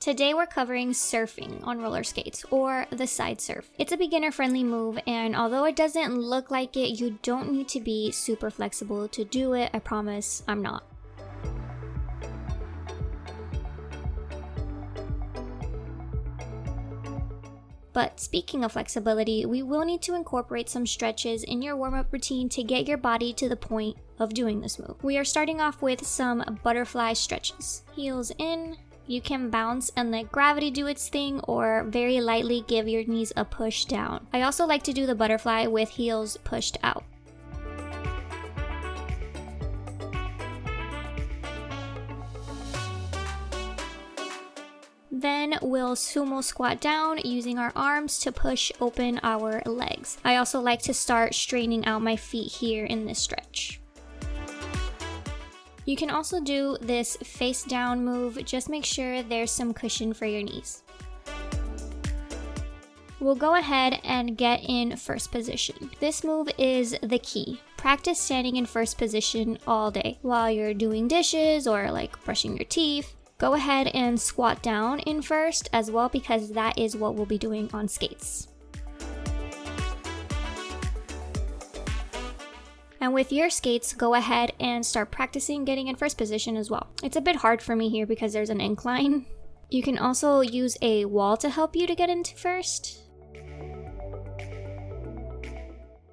Today we're covering surfing on roller skates, or the side surf. It's a beginner-friendly move, and although it doesn't look like it, you don't need to be super flexible to do it. I promise I'm not. But speaking of flexibility, we will need to incorporate some stretches in your warm-up routine to get your body to the point of doing this move. We are starting off with some butterfly stretches. Heels in. You can bounce and let gravity do its thing, or very lightly give your knees a push down. I also like to do the butterfly with heels pushed out. Then we'll sumo squat down using our arms to push open our legs. I also like to start straightening out my feet here in this stretch. You can also do this face down move, just make sure there's some cushion for your knees. We'll go ahead and get in first position. This move is the key. Practice standing in first position all day. While you're doing dishes or like brushing your teeth, go ahead and squat down in first as well, because that is what we'll be doing on skates. And with your skates, go ahead and start practicing getting in first position as well. It's a bit hard for me here because there's an incline. You can also use a wall to help you to get into first.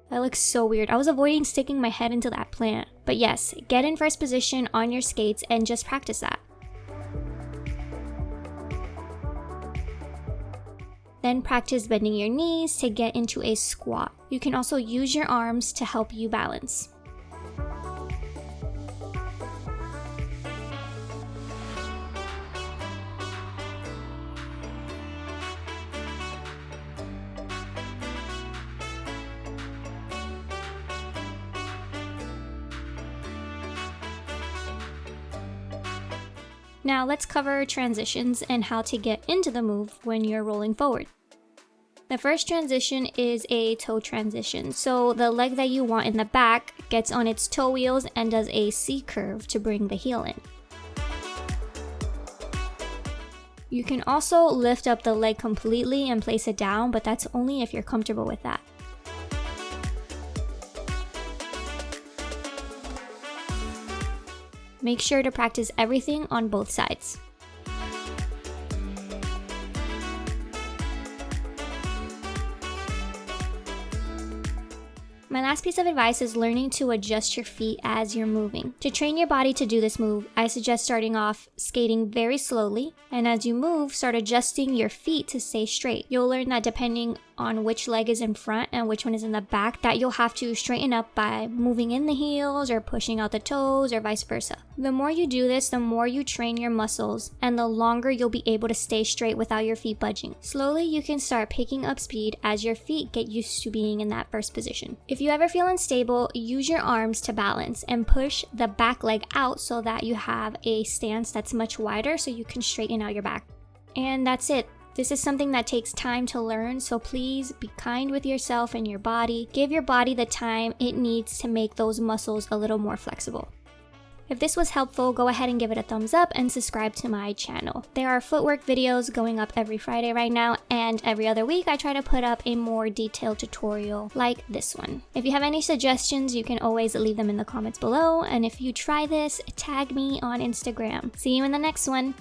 That looks so weird. I was avoiding sticking my head into that plant. But yes, get in first position on your skates and just practice that. Then practice bending your knees to get into a squat. You can also use your arms to help you balance. Now let's cover transitions and how to get into the move when you're rolling forward. The first transition is a toe transition. So the leg that you want in the back gets on its toe wheels and does a C curve to bring the heel in. You can also lift up the leg completely and place it down, but that's only if you're comfortable with that. Make sure to practice everything on both sides. My last piece of advice is learning to adjust your feet as you're moving. To train your body to do this move, I suggest starting off skating very slowly, and as you move, start adjusting your feet to stay straight. You'll learn that depending on which leg is in front and which one is in the back, that you'll have to straighten up by moving in the heels or pushing out the toes or vice versa. The more you do this, the more you train your muscles, and the longer you'll be able to stay straight without your feet budging. Slowly, you can start picking up speed as your feet get used to being in that first position. If you ever feel unstable, use your arms to balance and push the back leg out so that you have a stance that's much wider so you can straighten out your back. And that's it. This is something that takes time to learn, so please be kind with yourself and your body. Give your body the time it needs to make those muscles a little more flexible. If this was helpful, go ahead and give it a thumbs up and subscribe to my channel. There are footwork videos going up every Friday right now, and every other week I try to put up a more detailed tutorial like this one. If you have any suggestions, you can always leave them in the comments below, and if you try this, tag me on Instagram. See you in the next one.